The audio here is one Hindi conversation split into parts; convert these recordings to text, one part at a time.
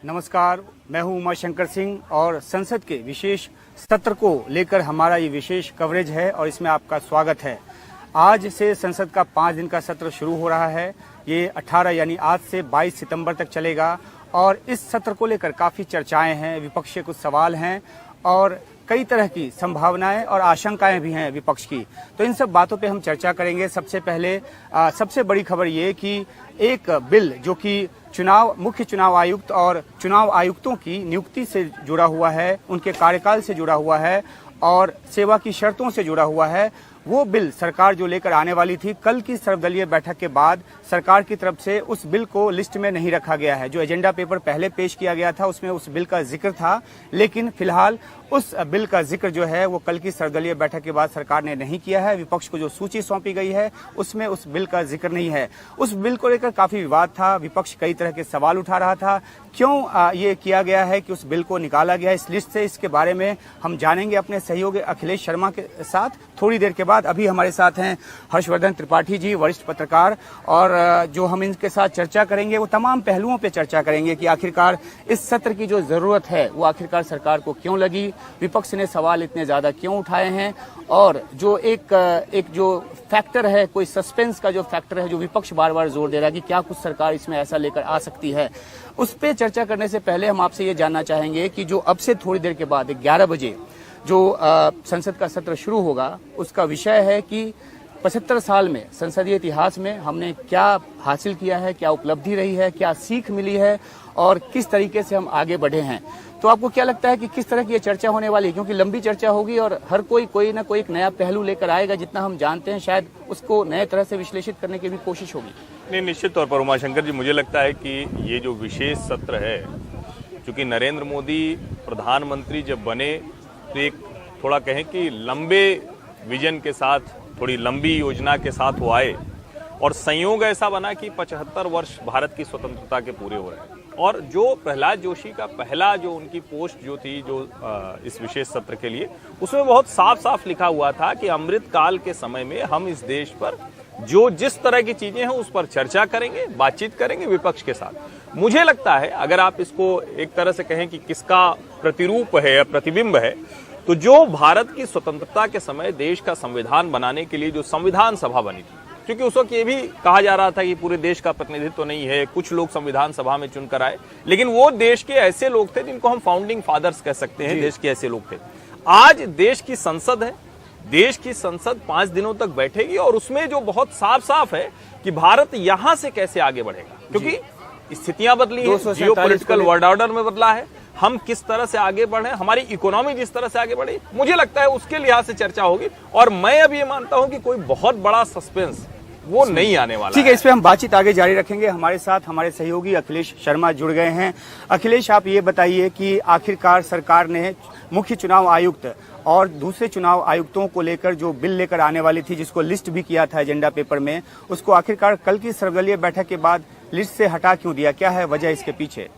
नमस्कार, मैं हूं उमाशंकर सिंह और संसद के विशेष सत्र को लेकर हमारा ये विशेष कवरेज है और इसमें आपका स्वागत है। आज से संसद का 5 दिन का सत्र शुरू हो रहा है। ये 18 यानी आज से 22 सितंबर तक चलेगा और इस सत्र को लेकर काफ़ी चर्चाएं हैं, विपक्ष के कुछ सवाल हैं और कई तरह की संभावनाएं और आशंकाएं भी हैं विपक्ष की। तो इन सब बातों पे हम चर्चा करेंगे। सबसे पहले सबसे बड़ी खबर ये कि एक बिल जो कि मुख्य चुनाव आयुक्त और चुनाव आयुक्तों की नियुक्ति से जुड़ा हुआ है, उनके कार्यकाल से जुड़ा हुआ है और सेवा की शर्तों से जुड़ा हुआ है, वो बिल सरकार जो लेकर आने वाली थी, कल की सर्वदलीय बैठक के बाद सरकार की तरफ से उस बिल को लिस्ट में नहीं रखा गया है। जो एजेंडा पेपर पहले पेश किया गया था उसमें उस बिल का जिक्र था, लेकिन फिलहाल उस बिल का जिक्र जो है वो कल की सर्वदलीय बैठक के बाद सरकार ने नहीं किया है। विपक्ष को जो सूची सौंपी गई है उसमें उस बिल का जिक्र नहीं है। उस बिल को लेकर काफी विवाद था, विपक्ष कई तरह के सवाल उठा रहा था। क्यों ये किया गया है कि उस बिल को निकाला गया इस लिस्ट से, इसके बारे में हम जानेंगे अपने सहयोगी अखिलेश शर्मा के साथ थोड़ी देर के बाद। अभी हमारे साथ हैं हर्षवर्धन त्रिपाठी जी, वरिष्ठ पत्रकार, और जो हम इनके साथ चर्चा करेंगे वो तमाम पहलुओं पे चर्चा करेंगे कि आखिरकार इस सत्र की जो जरूरत है वो आखिरकार सरकार को क्यों लगी, विपक्ष ने सवाल इतने ज्यादा क्यों उठाए हैं और जो एक जो फैक्टर है, कोई सस्पेंस का जो फैक्टर है जो विपक्ष बार बार जोर दे रहा है कि क्या कुछ सरकार इसमें ऐसा लेकर आ सकती है, उस पर चर्चा करने से पहले हम आपसे ये जानना चाहेंगे कि जो अब से थोड़ी देर के बाद 11 बजे जो संसद का सत्र शुरू होगा उसका विषय है कि 75 साल में संसदीय इतिहास में हमने क्या हासिल किया है, क्या उपलब्धि रही है, क्या सीख मिली है और किस तरीके से हम आगे बढ़े हैं। तो आपको क्या लगता है कि किस तरह की ये चर्चा होने वाली है? क्योंकि लंबी चर्चा होगी और हर कोई ना कोई एक नया पहलू लेकर आएगा, जितना हम जानते हैं शायद उसको नए तरह से विश्लेषित करने की भी कोशिश होगी। नहीं, निश्चित तौर पर उमाशंकर जी, मुझे लगता है कि ये जो विशेष सत्र है, चूंकि नरेंद्र मोदी प्रधानमंत्री जब बने तो एक थोड़ा कहें कि लंबे विजन के साथ, थोड़ी लंबी योजना के साथ वो आए और संयोग ऐसा बना कि 75 वर्ष भारत की स्वतंत्रता के पूरे हो रहे हैं। और जो प्रहलाद जोशी का पहला जो उनकी पोस्ट जो थी जो इस विशेष सत्र के लिए, उसमें बहुत साफ साफ लिखा हुआ था कि अमृत काल के समय में हम इस देश पर जो जिस तरह की चीजें हैं उस पर चर्चा करेंगे, बातचीत करेंगे विपक्ष के साथ। मुझे लगता है अगर आप इसको एक तरह से कहें कि किसका प्रतिरूप है या प्रतिबिंब है, तो जो भारत की स्वतंत्रता के समय देश का संविधान बनाने के लिए जो संविधान सभा बनी थी, क्योंकि उस वक्त ये भी कहा जा रहा था कि पूरे देश का प्रतिनिधित्व तो नहीं है, कुछ लोग संविधान सभा में चुनकर आए, लेकिन वो देश के ऐसे लोग थे जिनको हम फाउंडिंग फादर्स कह सकते हैं, देश के ऐसे लोग थे। आज देश की संसद है, देश की संसद 5 दिनों तक बैठेगी और उसमें जो बहुत साफ साफ है कि भारत यहां से कैसे आगे बढ़ेगा, क्योंकि स्थितियां बदली हैं, जियोपॉलिटिकल वर्ल्ड ऑर्डर में बदला है, हम किस तरह से आगे बढ़े, हमारी इकोनॉमी जिस तरह से आगे बढ़ी, मुझे लगता है उसके लिहाज से चर्चा होगी। और मैं अब ये मानता हूं कि कोई बहुत बड़ा सस्पेंस वो नहीं आने वाला। ठीक है, इस पे हम बातचीत आगे जारी रखेंगे। हमारे साथ हमारे सहयोगी अखिलेश शर्मा जुड़ गए हैं। अखिलेश, आप ये बताइए कि आखिरकार सरकार ने मुख्य चुनाव आयुक्त और दूसरे चुनाव आयुक्तों को लेकर जो बिल लेकर आने वाली थी, जिसको लिस्ट भी किया था एजेंडा पेपर में, उसको आखिरकार कल की सर्वदलीय बैठक के बाद लिस्ट से हटा क्यों दिया? क्या है वजह इसके पीछे?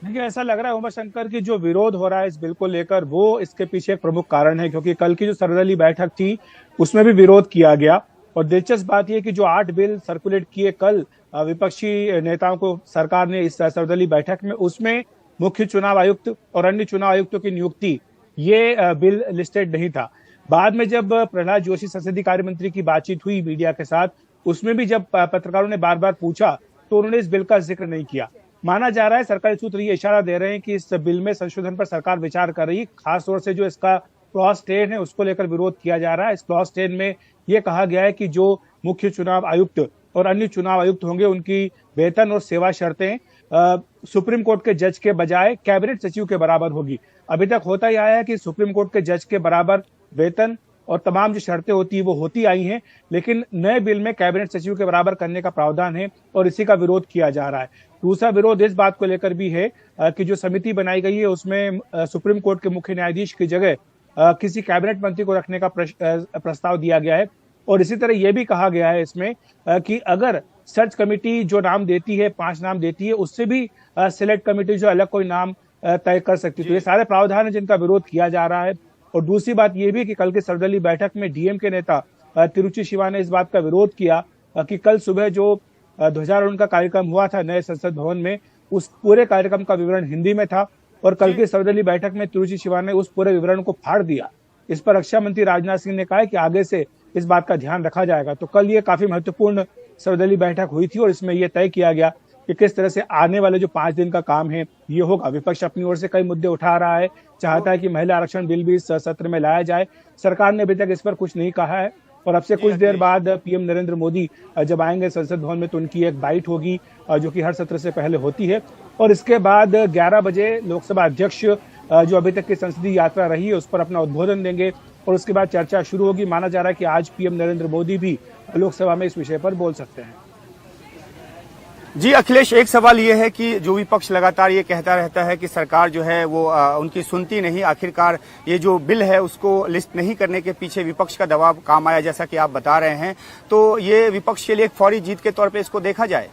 देखिए, ऐसा लग रहा है उमाशंकर की जो विरोध हो रहा है इस बिल को लेकर, वो इसके पीछे एक प्रमुख कारण है, क्योंकि कल की जो सर्वदलीय बैठक थी उसमें भी विरोध किया गया। और दिलचस्प बात यह कि जो 8 बिल सर्कुलेट किए कल विपक्षी नेताओं को सरकार ने इस सर्वदलीय बैठक में, उसमें मुख्य चुनाव आयुक्त और अन्य चुनाव आयुक्तों की नियुक्ति ये बिल लिस्टेड नहीं था। बाद में जब प्रहलाद जोशी संसदीय कार्य मंत्री की बातचीत हुई मीडिया के साथ, उसमें भी जब पत्रकारों ने बार बार पूछा तो उन्होंने इस बिल का जिक्र नहीं किया। माना जा रहा है, सरकारी सूत्र ये इशारा दे रहे हैं कि इस बिल में संशोधन पर सरकार विचार कर रही है। खासतौर से जो इसका क्लॉज 10 है उसको लेकर विरोध किया जा रहा है। इस क्लॉज 10 में ये कहा गया है कि जो मुख्य चुनाव आयुक्त और अन्य चुनाव आयुक्त होंगे उनकी वेतन और सेवा शर्तें सुप्रीम कोर्ट के जज के बजाय कैबिनेट सचिव के बराबर होगी। अभी तक होता ही आया है कि सुप्रीम कोर्ट के जज के बराबर वेतन और तमाम जो शर्तें होती है वो होती आई हैं, लेकिन नए बिल में कैबिनेट सचिव के बराबर करने का प्रावधान है और इसी का विरोध किया जा रहा है। दूसरा विरोध इस बात को लेकर भी है कि जो समिति बनाई गई है उसमें सुप्रीम कोर्ट के मुख्य न्यायाधीश की जगह किसी कैबिनेट मंत्री को रखने का प्रस्ताव दिया गया है। और इसी तरह यह भी कहा गया है इसमें कि अगर सर्च कमेटी जो नाम देती है, 5 नाम देती है, उससे भी सिलेक्ट कमेटी जो अलग कोई नाम तय कर सकती है। तो ये सारे प्रावधान है जिनका विरोध किया जा रहा है। और दूसरी बात यह भी कि कल की सर्वदलीय बैठक में डीएम के नेता तिरुचि शिवा ने इस बात का विरोध किया कि कल सुबह जो ध्वजारोहण का कार्यक्रम हुआ था नए संसद भवन में, उस पूरे कार्यक्रम का विवरण हिंदी में था और कल की सर्वदलीय बैठक में तुरुचि शिवान ने उस पूरे विवरण को फाड़ दिया। इस पर रक्षा मंत्री राजनाथ सिंह ने कहा है कि आगे से इस बात का ध्यान रखा जाएगा। तो कल ये काफी महत्वपूर्ण सर्वदलीय बैठक हुई थी और इसमें यह तय किया गया कि किस तरह से आने वाले जो 5 दिन का काम है ये होगा। विपक्ष अपनी ओर से कई मुद्दे उठा रहा है, चाहता है कि महिला आरक्षण बिल भी इस सत्र में लाया जाए। सरकार ने अभी तक इस पर कुछ नहीं कहा है और अब से कुछ देर बाद पीएम नरेंद्र मोदी जब आएंगे संसद भवन में तो उनकी एक बाइट होगी जो कि हर सत्र से पहले होती है और इसके बाद 11 बजे लोकसभा अध्यक्ष जो अभी तक की संसदीय यात्रा रही है उस पर अपना उद्बोधन देंगे और उसके बाद चर्चा शुरू होगी। माना जा रहा है कि आज पीएम नरेंद्र मोदी भी लोकसभा में इस विषय पर बोल सकते हैं। जी अखिलेश, एक सवाल ये है कि जो विपक्ष लगातार ये कहता रहता है कि सरकार जो है वो उनकी सुनती नहीं, आखिरकार ये जो बिल है उसको लिस्ट नहीं करने के पीछे विपक्ष का दबाव काम आया जैसा कि आप बता रहे हैं, तो ये विपक्ष के लिए एक फौरी जीत के तौर पे इसको देखा जाए?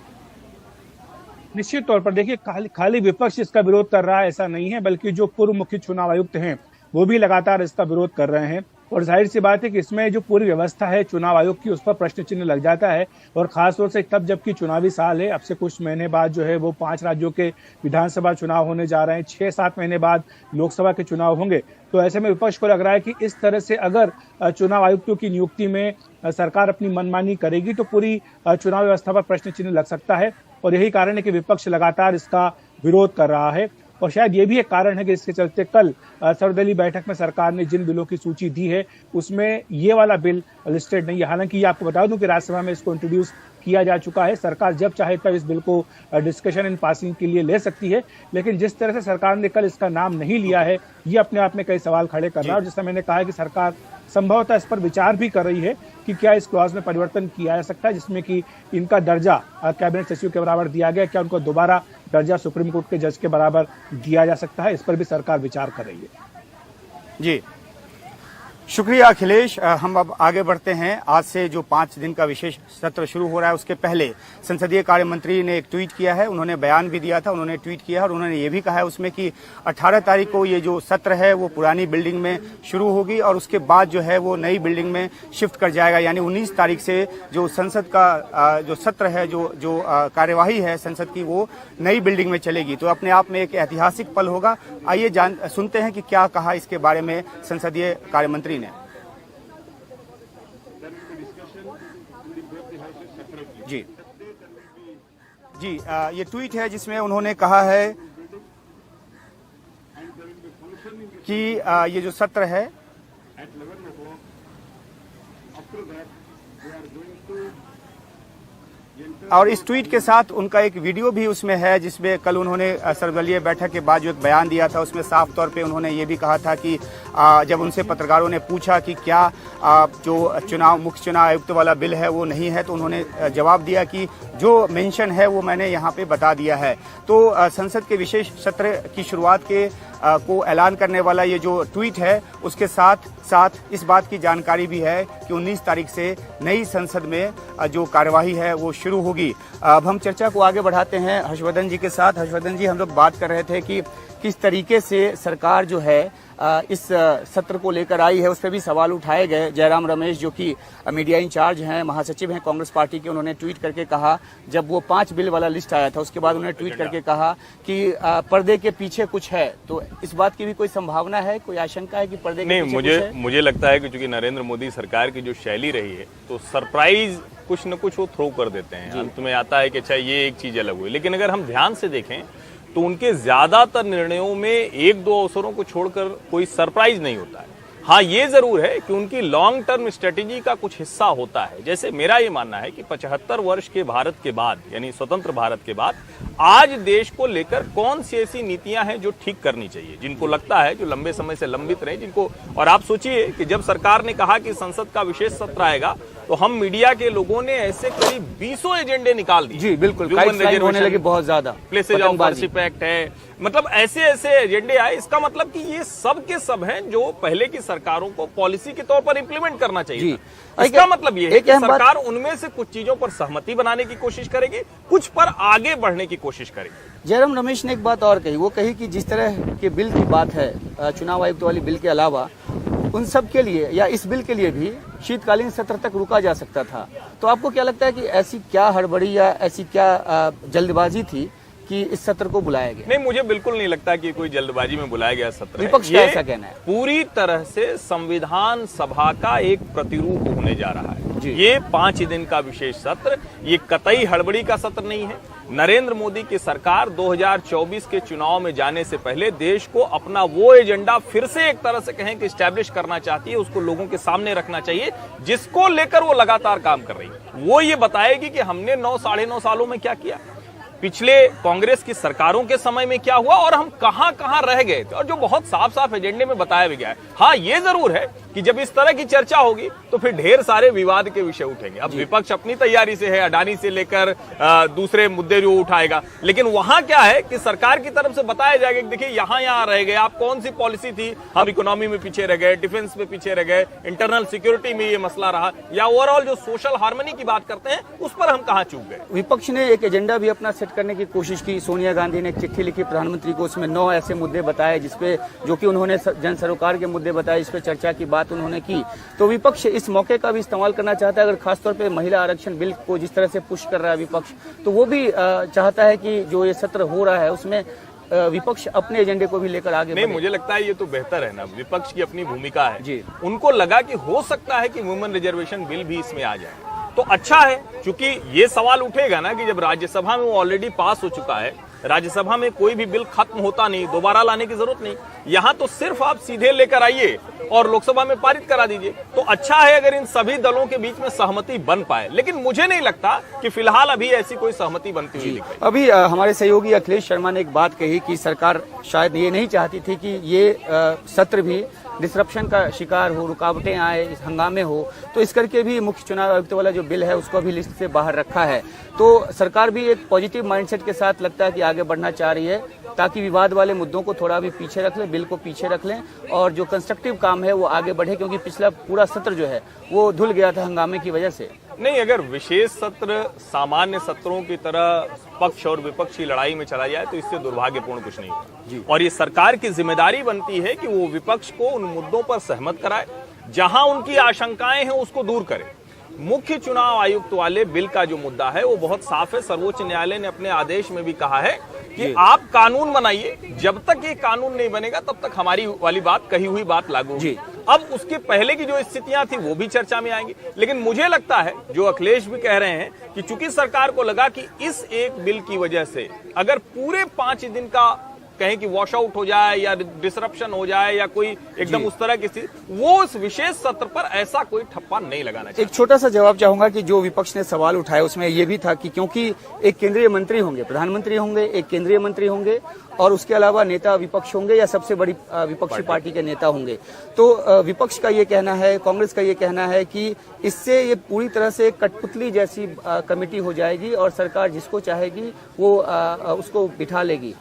निश्चित तौर पर देखिए, खाली विपक्ष इसका विरोध कर रहा है ऐसा नहीं है, बल्कि जो पूर्व मुख्य चुनाव आयुक्त हैं वो भी लगातार इसका विरोध कर रहे हैं और जाहिर सी बात है कि इसमें जो पूरी व्यवस्था है चुनाव आयोग की उस पर प्रश्न चिन्ह लग जाता है और खासतौर से तब जबकि चुनावी साल है। अब से कुछ महीने बाद जो है वो 5 राज्यों के विधानसभा चुनाव होने जा रहे हैं, 6-7 महीने बाद लोकसभा के चुनाव होंगे। तो ऐसे में विपक्ष को लग रहा है कि इस तरह से अगर चुनाव आयुक्तों की नियुक्ति में सरकार अपनी मनमानी करेगी तो पूरी चुनाव व्यवस्था पर प्रश्न चिन्ह लग सकता है और यही कारण है कि विपक्ष लगातार इसका विरोध कर रहा है। और शायद ये भी एक कारण है कि इसके चलते कल सर्वदलीय बैठक में सरकार ने जिन बिलों की सूची दी है उसमें ये वाला बिल लिस्टेड नहीं है। हालांकि ये आपको बता दूं कि राज्यसभा में इसको इंट्रोड्यूस किया जा चुका है। सरकार जब चाहे तब इस बिल को डिस्कशन इन पासिंग के लिए ले सकती है, लेकिन जिस तरह से सरकार ने कल इसका नाम नहीं लिया है ये अपने आप में कई सवाल खड़े कर रहा है। और जिससे मैंने कहा है कि सरकार संभवतः इस पर विचार भी कर रही है कि क्या इस क्लॉज में परिवर्तन किया जा सकता है जिसमें कि इनका दर्जा कैबिनेट सचिव के बराबर दिया गया, क्या उनको दोबारा दर्जा सुप्रीम कोर्ट के जज के बराबर दिया जा सकता है, इस पर भी सरकार विचार कर रही है। जी शुक्रिया अखिलेश। हम अब आगे बढ़ते हैं। आज से जो 5 दिन का विशेष सत्र शुरू हो रहा है उसके पहले संसदीय कार्य मंत्री ने एक ट्वीट किया है, उन्होंने बयान भी दिया था, उन्होंने ट्वीट किया और उन्होंने ये भी कहा है उसमें कि 18 तारीख को ये जो सत्र है वो पुरानी बिल्डिंग में शुरू होगी और उसके बाद जो है वो नई बिल्डिंग में शिफ्ट कर जाएगा। यानी 19 तारीख से जो संसद का जो सत्र है, जो कार्यवाही है संसद की, वो नई बिल्डिंग में चलेगी। तो अपने आप में एक ऐतिहासिक पल होगा। आइए सुनते हैं कि क्या कहा इसके बारे में संसदीय कार्य मंत्री ने। जी जी ये ट्वीट है जिसमें उन्होंने कहा है कि ये जो सत्र है और इस ट्वीट के साथ उनका एक वीडियो भी उसमें है जिसमें कल उन्होंने सर्वदलीय बैठक के बाद जो एक बयान दिया था उसमें साफ तौर पे उन्होंने ये भी कहा था कि जब उनसे पत्रकारों ने पूछा कि क्या जो मुख्य चुनाव आयुक्त वाला बिल है वो नहीं है, तो उन्होंने जवाब दिया कि जो मेंशन है वो मैंने यहाँ पे बता दिया है। तो संसद के विशेष सत्र की शुरुआत को ऐलान करने वाला ये जो ट्वीट है उसके साथ साथ इस बात की जानकारी भी है कि 19 तारीख से नई संसद में जो कार्यवाही है वो शुरू होगी। अब हम चर्चा को आगे बढ़ाते हैं हर्षवर्धन जी के साथ। हर्षवर्धन जी, हम लोग बात कर रहे थे कि किस तरीके से सरकार जो है इस सत्र को लेकर आई है, उस पर भी सवाल उठाए गए। जयराम रमेश जो कि मीडिया इंचार्ज हैं, महासचिव हैं कांग्रेस पार्टी के, उन्होंने ट्वीट करके कहा, जब वो 5 बिल वाला लिस्ट आया था उसके बाद उन्होंने ट्वीट करके कहा कि पर्दे के पीछे कुछ है। तो इस बात की भी कोई संभावना है, कोई आशंका है कि पर्दे के पीछे कुछ है? मुझे लगता है कि चूंकि नरेंद्र मोदी सरकार की जो शैली रही है तो सरप्राइज कुछ न कुछ वो थ्रो कर देते हैं। अंत में आता है कि अच्छा ये एक चीज अलग हुई, लेकिन अगर हम ध्यान से देखें तो उनके ज्यादातर निर्णयों में 1-2 अवसरों को छोड़कर कोई सरप्राइज नहीं होता है। हाँ, ये जरूर है कि उनकी लॉन्ग टर्म स्ट्रेटेजी का कुछ हिस्सा होता है। जैसे मेरा ये मानना है कि 75 वर्ष के भारत के बाद, यानी स्वतंत्र भारत के बाद, आज देश को लेकर कौन सी ऐसी नीतियां हैं जो ठीक करनी चाहिए, जिनको लगता है जो लंबे समय से लंबित रहे, जिनको। और आप सोचिए कि जब सरकार ने कहा कि संसद का विशेष सत्र आएगा तो हम मीडिया के लोगों ने ऐसे करीब 20 एजेंडे निकाल दिए। जी बिल्कुल, होने लगे बहुत ज्यादा। प्लेसेज ऑफ वर्शिप एक्ट है, मतलब ऐसे एजेंडे आए। इसका मतलब कि ये सब के सब हैं जो पहले की सरकारों को पॉलिसी के तौर पर इंप्लीमेंट करना चाहिए। इसका मतलब ये है कि सरकार उनमें से कुछ चीजों पर सहमति बनाने की कोशिश करेगी, कुछ पर आगे बढ़ने की कोशिश करेगी। जयराम रमेश ने एक बात और कही, वो कही कि जिस तरह के बिल की बात है, चुनाव आयुक्त वाली बिल के अलावा उन सब के लिए या इस बिल के लिए भी शीतकालीन सत्र तक रुका जा सकता था। तो आपको क्या लगता है कि ऐसी क्या हड़बड़ी या ऐसी क्या जल्दबाजी थी कि इस सत्र को बुलाया गया? नहीं, मुझे बिल्कुल नहीं लगता कि कोई जल्दबाजी में बुलाया गया सत्र है। विपक्ष का ऐसा कहना है। पूरी तरह से संविधान सभा का एक प्रतिरूप होने जा रहा है। जी। ये 5 दिन का विशेष सत्र, ये कतई हड़बड़ी का सत्र नहीं है। नरेंद्र मोदी की सरकार 2024 के चुनाव में जाने से पहले देश को अपना वो एजेंडा फिर से एक तरह से कहें कि स्टैब्लिश करना चाहती है, उसको लोगों के सामने रखना चाहिए, जिसको लेकर वो लगातार काम कर रही है। वो ये बताएगी कि हमने 9-9.5 सालों में क्या किया, पिछले कांग्रेस की सरकारों के समय में क्या हुआ और हम कहां कहां रह गए, और जो बहुत साफ साफ एजेंडे में बताया भी गया है। हाँ, ये जरूर है कि जब इस तरह की चर्चा होगी तो फिर ढेर सारे विवाद के विषय उठेंगे। अब विपक्ष अपनी तैयारी से है, अडानी से लेकर दूसरे मुद्दे जो उठाएगा, लेकिन वहां क्या है कि सरकार की तरफ से बताया जाएगा कि देखिए यहां रह गए आप, कौन सी पॉलिसी थी, हम इकोनॉमी में पीछे रह गए, डिफेंस में पीछे रह गए, इंटरनल सिक्योरिटी में ये मसला रहा, या ओवरऑल जो सोशल हार्मनी की बात करते हैं उस पर हम कहां चूक गए। विपक्ष ने एक एजेंडा भी अपना सेट करने की कोशिश की। सोनिया गांधी ने एक चिट्ठी लिखी प्रधानमंत्री को, उसमें 9 ऐसे मुद्दे बताए जिसपे, जो कि उन्होंने जन सरोकार के मुद्दे बताए, इस पे चर्चा की बात उन्होंने की। तो विपक्ष इस मौके का भी इस्तेमाल करना चाहता है। अगर खासतौर पे महिला आरक्षण बिल को जिस तरह से पुश कर रहा है विपक्ष, तो वो भी चाहता है कि जो ये सत्र हो रहा है उसमें विपक्ष अपने एजेंडे को भी लेकर आगे नहीं, बढ़े। मुझे लगता है ये तो बेहतर है ना, विपक्ष की अपनी भूमिका है जी। उनको लगा कि हो सकता है कि वुमेन रिजर्वेशन बिल भी इसमें आ जाए तो अच्छा है, क्योंकि ये सवाल उठेगा ना कि जब राज्यसभा में वो ऑलरेडी पास हो चुका है, राज्यसभा में कोई भी बिल खत्म होता नहीं, दोबारा लाने की जरूरत नहीं, यहां तो सिर्फ आप सीधे लेकर आइए और लोकसभा में पारित करा दीजिए। तो अच्छा है अगर इन सभी दलों के बीच में सहमति बन पाए, लेकिन मुझे नहीं लगता कि फिलहाल अभी ऐसी कोई सहमति बनती हुई दिख रही। अभी हमारे सहयोगी अखिलेश शर्मा ने एक बात कही कि सरकार शायद ये नहीं चाहती थी कि ये सत्र भी डिसरप्शन का शिकार हो, रुकावटें आए, हंगामे हो, तो इस करके भी मुख्य चुनाव आयुक्त वाला जो बिल है उसको भी लिस्ट से बाहर रखा है। तो सरकार भी एक पॉजिटिव माइंडसेट के साथ लगता है कि आगे बढ़ना चाह रही है, ताकि विवाद वाले मुद्दों को थोड़ा भी पीछे रख लें, बिल को पीछे रख लें और जो कंस्ट्रक्टिव काम है वो आगे बढ़े, क्योंकि पिछला पूरा सत्र जो है वो धुल गया था हंगामे की वजह से। नहीं, अगर विशेष सत्र सामान्य सत्रों की तरह पक्ष और विपक्ष की लड़ाई में चला जाए तो इससे दुर्भाग्यपूर्ण कुछ नहीं होगा। और ये सरकार की जिम्मेदारी बनती है कि वो विपक्ष को उन मुद्दों पर सहमत कराए, जहां उनकी आशंकाएं हैं उसको दूर करे। मुख्य चुनाव आयुक्त वाले बिल का जो मुद्दा है वो बहुत साफ है। सर्वोच्च न्यायालय ने अपने आदेश में भी कहा है कि आप कानून बनाइए, जब तक ये कानून नहीं बनेगा तब तक हमारी वाली बात, कही हुई बात लागू होगी। अब उसके पहले की जो स्थितियां थी वो भी चर्चा में आएंगी, लेकिन मुझे लगता है जो अखिलेश भी कह रहे हैं कि चूंकि सरकार को लगा कि इस एक बिल की वजह से अगर पूरे 5 दिन का कहें कि वॉश आउट हो जाए या डिसरप्शन हो जाए या कोई एकदम उस तरह की स्थिति, वो इस विशेष सत्र पर ऐसा कोई ठप्पा नहीं लगाना चाहिए। एक छोटा सा जवाब चाहूंगा कि जो विपक्ष ने सवाल उठाया उसमें ये भी था कि क्योंकि एक केंद्रीय मंत्री होंगे, प्रधानमंत्री होंगे, एक केंद्रीय मंत्री होंगे और उसके अलावा नेता विपक्ष होंगे या सबसे बड़ी विपक्षी पार्टी के नेता होंगे, तो विपक्ष का ये कहना है, कांग्रेस का ये कहना है कि इससे ये पूरी तरह से कठपुतली जैसी कमेटी हो जाएगी और सरकार जिसको चाहेगी वो उसको बिठा लेगी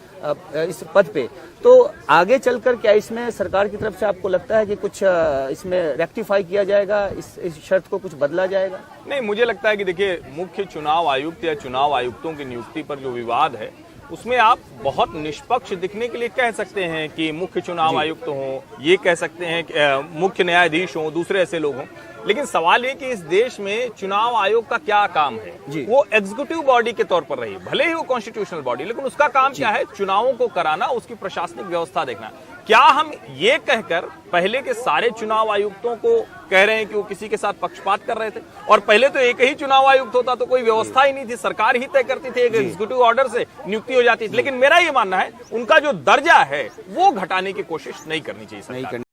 इस पद पे। तो आगे चलकर क्या इसमें सरकार की तरफ से आपको लगता है कि कुछ इसमें रेक्टिफाई किया जाएगा, इस शर्त को कुछ बदला जाएगा? नहीं, मुझे लगता है कि देखिए, मुख्य चुनाव आयुक्त या चुनाव आयुक्तों की नियुक्ति पर जो विवाद है उसमें आप बहुत निष्पक्ष दिखने के लिए कह सकते हैं कि मुख्य चुनाव आयुक्त हों, ये कह सकते हैं कि मुख्य न्यायाधीश हों, दूसरे ऐसे लोग हों, लेकिन सवाल ये कि इस देश में चुनाव आयोग का क्या काम है। वो एग्जीक्यूटिव बॉडी के तौर पर रही, भले ही वो कॉन्स्टिट्यूशनल बॉडी, लेकिन उसका काम क्या है? चुनावों को कराना, उसकी प्रशासनिक व्यवस्था देखना। क्या हम ये कहकर पहले के सारे चुनाव आयुक्तों को कह रहे हैं कि वो किसी के साथ पक्षपात कर रहे थे? और पहले तो एक ही चुनाव आयुक्त होता तो कोई व्यवस्था ही नहीं थी, सरकार ही तय करती थी, एक एग्जीक्यूटिव ऑर्डर से नियुक्ति हो जाती थी। लेकिन मेरा ये मानना है उनका जो दर्जा है वो घटाने की कोशिश नहीं करनी चाहिए सरकार।